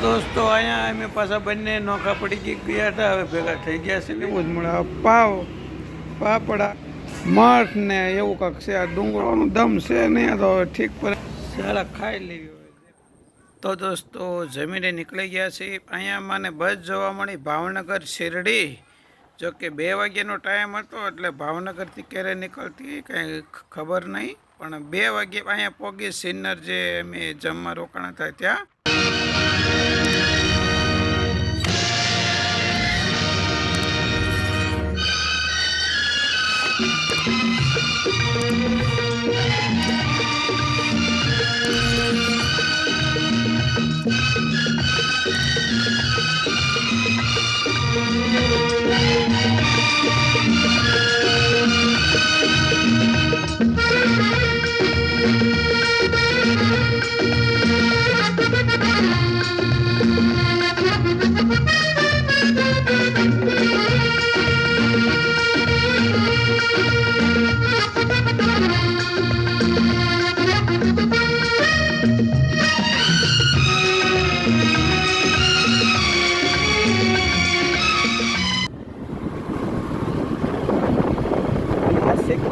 दोस्तों अँ अमे पासा बने नोखा पड़ी गया था। हवे भेगा थई गया से उजमड़ा पाव पापड़ा मठ ने एवं कक से आ डूंगरो दम से नहीं तो ठीक पर सारा खाई ली। तो दोस्तों जमीने निकली गया से अँ मैंने बस जवा मळी भावनगर शिरडी जो कि 2 वाग्यानो टाइम हतो एटले भावनगर थी क्यारे निकलती कई खबर नहीं पण 2 वागे अँ पोगी सिन्नर जे अमे जमवा रोकाणा था त्या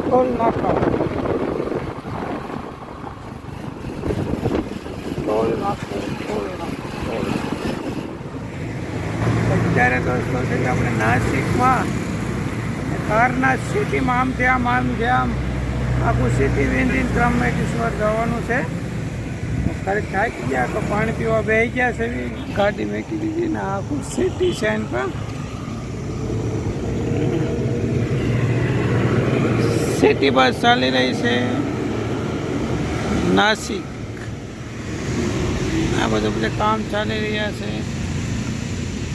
टोल नाका अत्यारे दोस्तों से अपने नासिक में कारनाथ सिटी में आम थे आम आखू सिटी विंदीन त्र्यंबकेश्वर जवानुं छे। खरे थाकी गया तो पानी पीवा बेही गया से गाड़ी मेकी दीधी ने आखू सिटी है इनका सिटी बस चाली रही है नासिक आ बधु बधे काम चाली रहा है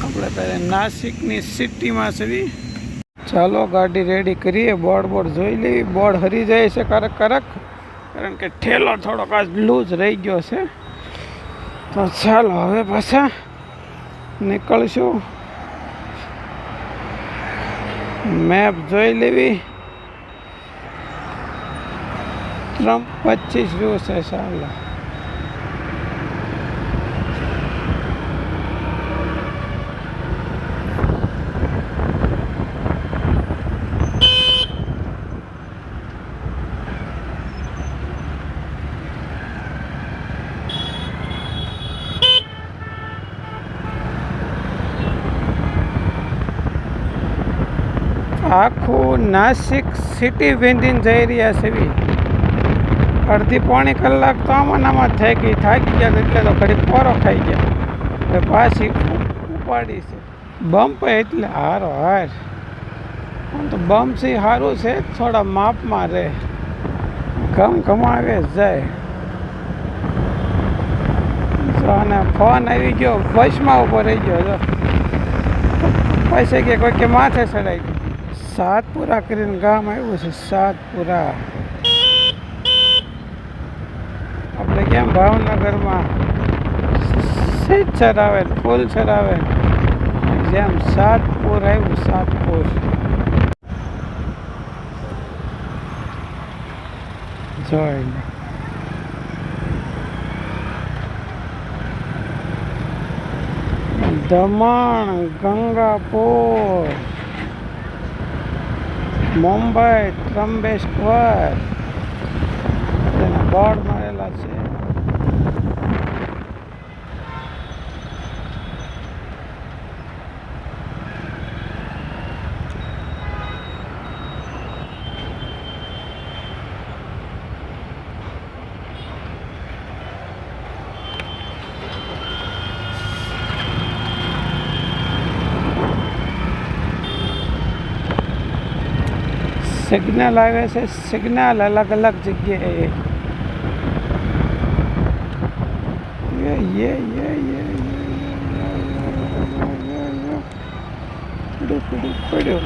अपने पहले नासिक नी सिटी में से चलो गाड़ी रेडी करिए बोर्ड बोर्ड जोई ली बोर्ड हरी जाए से करक करक कारण के ठेलो थोड़ो आज लूज रही गयो से तो चलो हवे पाछा निकलशु मैप जोई लेवी 25 व्यू से साल आखू नासिक सिटी विंदीन जई रह्या छे अर्धी पौनी कलाक तो आमा थाकी गया एटले तो घड़ी पोरो खाई गया पाછી उपाड़ी से बम्प एटले हारो हार तो बम्प से हारू से थोड़ा माप में रहे कम कमावे जाए फोन आई गयो बस में उभो रही गयो पैसे के कोई के माथे चढ़ाई गयो सातपुरा करीने गाम आव्युं छे सातपुरा अपने क्या भावनगर में सीट चरावे पुल चरावे जेम सातपुर आव्युं सातपुर जोई दमण गंगापुर मुंबई त्र्यंबकेश्वर बोर्ड मारेला है। सिग्नल आवे से सिग्नल अलग अलग जगह है ये पड़ो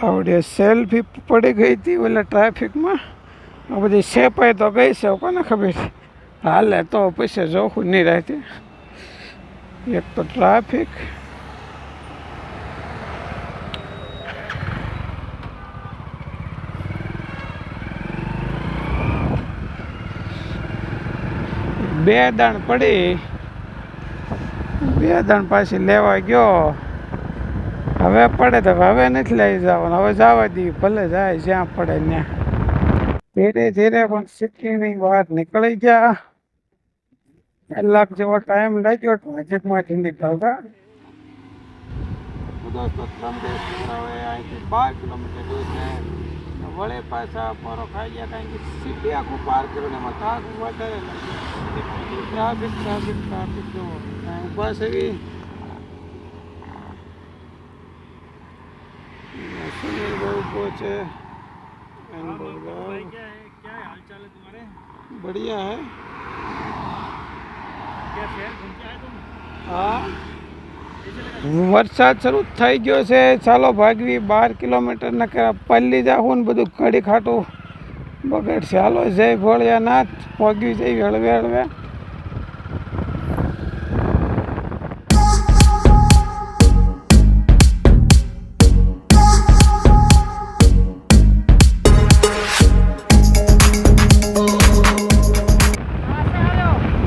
आवड़े सेल्फी पड़ी गई थी बोले ट्रैफिक में अब बधी सेपाई तो गई से कोने खबर हाले तो पैसे जोखू नहीं रहती एक तो ट्रैफिक બે દાણ પડી, બે દાણ પાછી લેવા ગયો. હવે પડે તો હવે નથી લઈ જવાનું, હવે જવા દઈએ, ભલે જાય જ્યાં પડે ત્યાં. ધીરે ધીરે પણ સિટીની બહાર નીકળી ગયા. કલાક જેવો ટાઈમ લાગ્યો ટ્રાફિકમાંથી નીકળતા. દોસ્તો 12 કિલોમીટર દૂર છે. વળે પાછા પોરો ખાઈ ગયા, કારણ કે સિટી આખું પાર કર્યું ને એમાં થાક વધારે લાગે. ટ્રાફિક જુઓ ઊભા છે. सुनील भाई पहुंचे। क्या हाल चाल है तुम्हारे? बढ़िया है। क्या शहर घूम के आए तुम? हाँ, वरसाद शरू થઈ ગયો છે. ચાલો ભાગવી 12 કિલોમીટર ન કે પલ્લી જાવું ને બધું ઘડી ખાટું બગડશે. હાલો જય ભોળિયાનાથ, પગવી જઈ હળવે હળવે.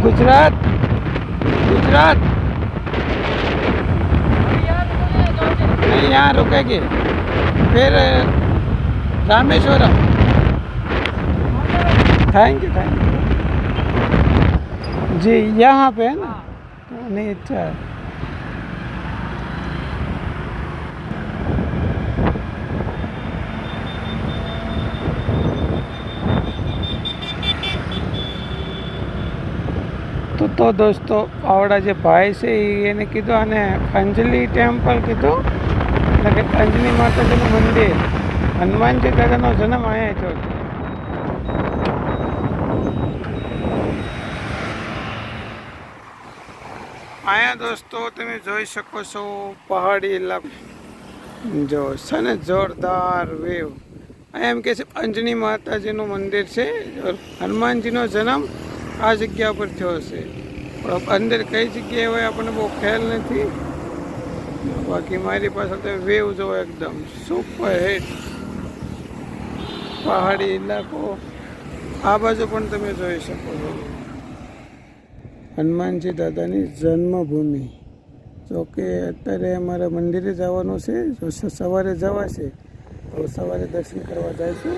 गुजरात गुजरात नहीं, यहाँ रुकेगी फिर रामेश्वरम. थैंक यू जी. यहाँ पे है ना? नहीं, अच्छा है. તો દોસ્તો આવડા જે ભાઈ છે એને કીધું આને અંજલિ ટેમ્પલ કીધું, એટલે કે અંજલિ માતાજીનું મંદિર. હનુમાનજી દાદાનો જન્મ અહીંયા થયો છે. અહીંયા દોસ્તો તમે જોઈ શકો છો પહાડી ઇલાકો, જો છે ને જોરદાર વ્યૂ. અહીંયા એમ કે છે અંજની માતાજીનું મંદિર છે. હનુમાનજીનો જન્મ આ જગ્યા પર થયો છે, પણ અંદર કઈ જગ્યાએ હોય આપણને બહુ ખ્યાલ નથી. બાકી મારી પાસે તો વેવ જો એકદમ સુપર હિટ પહાડી ઇલાકો. આ બાજુ પણ તમે જોઈ શકો છો હનુમાનજી દાદાની જન્મભૂમિ. જો કે અત્યારે અમારે મંદિરે જવાનું છે, જો સવારે જવાશે તો સવારે દર્શન કરવા જઈશું.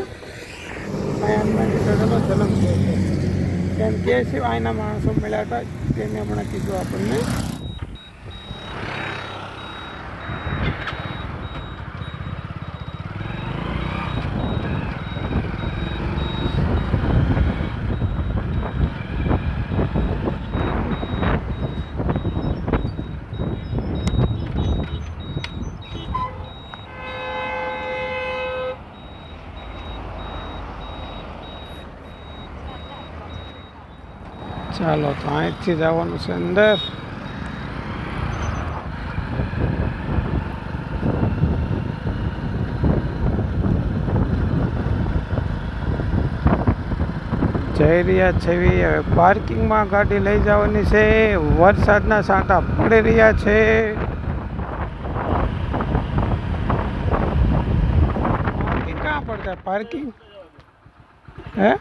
અહીંયા હનુમાનજી દાદાનો જન્મ થયો છે એમ કે છે. અહીંના માણસો મળ્યા હતા, તેને હમણાં કીધું આપણને. ચાલો તો અહીંથી જવાનું છે અંદર. જઈ રહ્યા છે. હવે પાર્કિંગમાં ગાડી લઈ જવાની છે. વરસાદના છાંટા પડી રહ્યા છે. પાર્કિંગ ક્યાં પડતા? પાર્કિંગ હે?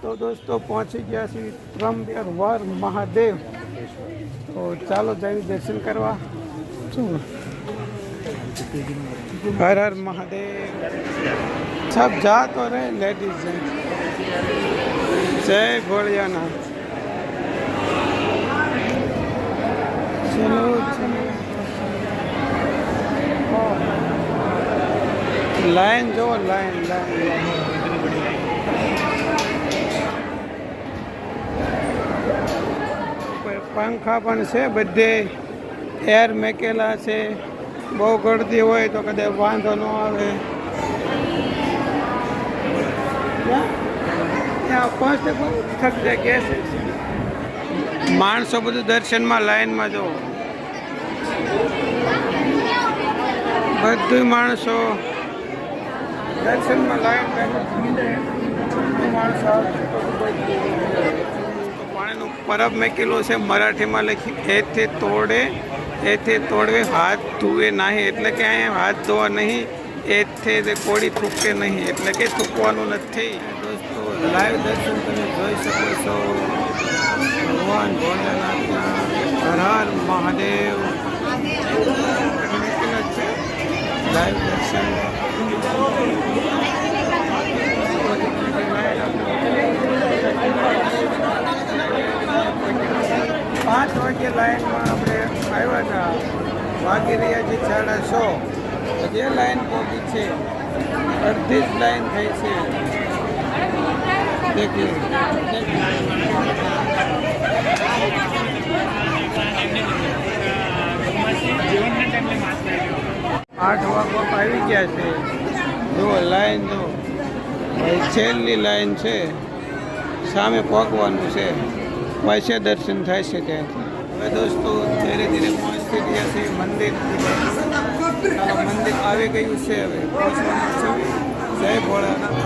તો દોસ્તો પહોંચી ગયા છીએ ત્રંબકેશ્વર મહાદેવ. તો ચાલો જઈને દર્શન કરવા. હર હર મહાદેવ. सब जा तो रहे लेडीज जेंट्स. जय भोलियानाथ. चलो चलो. लाइन जो लाइन लाइन पंखा पण છે બધે. એર મેકેલા છે. બહુ ગળદી હોય તો કદાચ વાંધો ન આવે. થક જગ્યા છે. માણસો બધું દર્શનમાં લાઈનમાં જો બધું માણસો દર્શનમાં લાઈન માણસો. પાણીનું પરબ મેકેલું છે, મરાઠીમાં લખી એથી તોડે એથી તોડવે હાથ ધોવે નહીં, એટલે કે અહીંયા હાથ ધોવા નહીં, એથી કોળી થૂકે નહીં, એટલે કે થૂકવાનું નથી. દોસ્તો લાઈવ દર્શન તમે જોઈ શકો છો ભગવાન ભોલેનાથના. હર હર મહાદેવ. લાઈવ દર્શન 5 વાગે લાઈનમાં આપણે આવ્યા હતા, વાગી રહ્યા છે 6:30. જે લાઈન પહોંચી છે અડધી જ લાઈન થઈ છે. દેખી 8 વાગવા આવી ગયા છે. જુઓ લાઈન, જો છેલ્લી લાઈન છે, સામે પહોંચવાનું છે, પછી દર્શન થાય છે ત્યાંથી. હવે દોસ્તો ધીરે ધીરે પહોંચી ગયા છે મંદિર. મંદિર આવી ગયું છે, હવે પહોંચવાનું છે. જય ભોળાનાથ.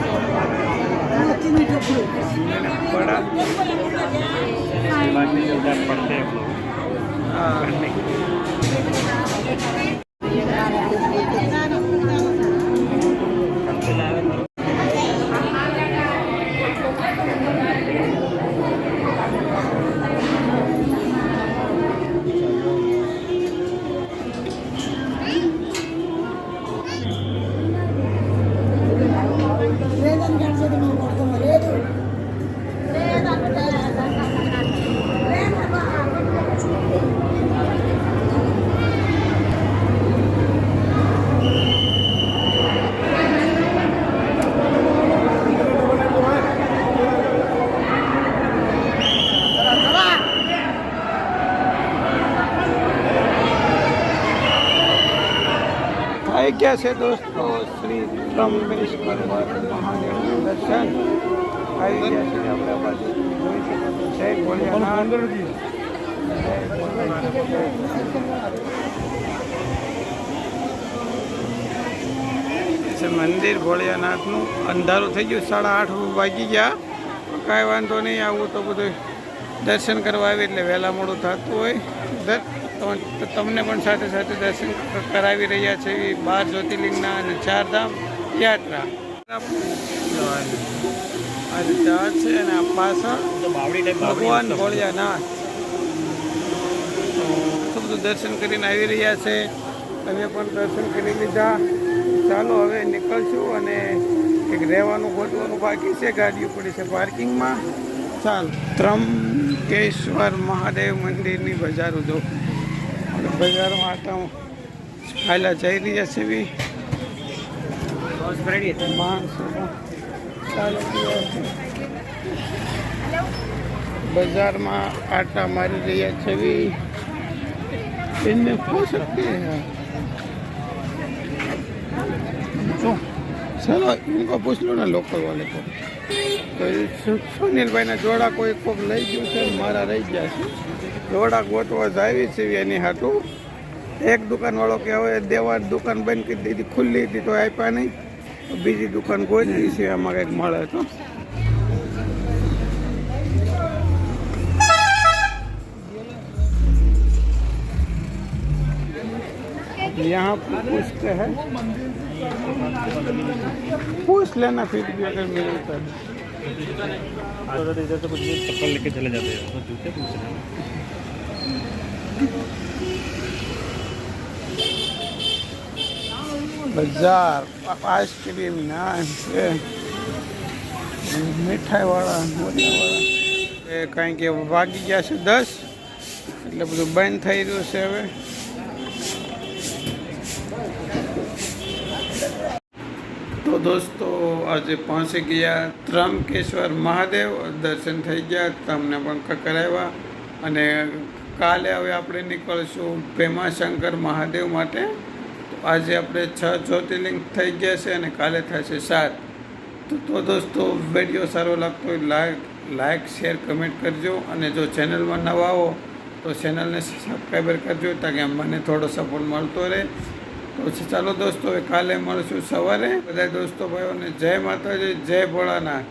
આવી ગયા છે દોસ્તો શ્રી ત્રંબકેશ્વર મહાદેવનું દર્શન. આવી ગયા છે આપણા બાજુ જોઈ શકો છો. જય ભોલેનાથ. મંદિર ભોળિયાનાથનું અંધારું થઈ ગયું. 8:30 વાગી ગયા. કાંઈ વાંધો નહીં, આવું તો બધું દર્શન કરવા આવે એટલે વહેલા મોડું થતું હોય. તો તમને પણ સાથે સાથે દર્શન કરાવી રહ્યા છે 12 જ્યોતિર્લિંગના અને 4 ધામ યાત્રા. આજે ચાર છે અને આ પાછળ ભગવાન ભોળિયાનાથ. તો બધું દર્શન કરીને આવી રહ્યા છે. તમે પણ દર્શન કરી લીધા. ચાલો હવે નીકળશું અને એક રહેવાનું ગોઠવાનું બાકી છે. ગાડીઓ પડી છે પાર્કિંગમાં. ચાલ ત્રંબકેશ્વર મહાદેવ મંદિરની બજારો જો. બજારમાં આટા ખાયલા જઈ રહ્યા છે. માણસો બજારમાં આટા મારી રહ્યા છે. इनमें हो सकते हैं. चलो इनको पूछ लो ना लोकल वाले को. तो સુનિલભાઈના જોડા કોઈ કોક લઈ ગયું છે, મારા રહી ગયા છે. જોડા ગોતવા જાવી છે એની હાટું. એક દુકાનવાળો કે હવે દેવા દુકાન બંધ કરી દીધી, ખુલ્લી હતી તો આપ્યા નહીં. બીજી દુકાન ગોતવી છે, આમાં કંઈક મળે તો. यहाँ पूछते हैं, पूछ लेना फिर भी अगर मिलता है. इधर से कुछ चप्पल लेके चले जाते हैं तो जूते पूछ रहे हैं. बाजार आइसक्रीम ना મીઠાઈ વાળા એ કાંઈ કે વાગી ગયા છે 10, એટલે બધું બંધ થઈ રહ્યું છે હવે. તો દોસ્તો આજે પહોંચી ગયા ત્રંબકેશ્વર મહાદેવ. દર્શન થઈ ગયા, તમને પણ કરાવ્યા. અને કાલે હવે આપણે નીકળશું ભીમાશંકર મહાદેવ માટે. તો આજે આપણે 6 જ્યોતિર્લિંગ થઈ ગયા છે અને કાલે થશે 7. તો દોસ્તો વિડીયો સારો લાગતો હોય લાઈક શેર કમેન્ટ કરજો. અને જો ચેનલમાં નવા આવો તો ચેનલને સબસ્ક્રાઈબર કરજો, તાકે મને થોડો સપોર્ટ મળતો રહે. તો ચાલો દોસ્તો હવે કાલે મળશું સવારે. બધા દોસ્તો ભાઈઓને જય માતાજી, જય ભોળાનાથ.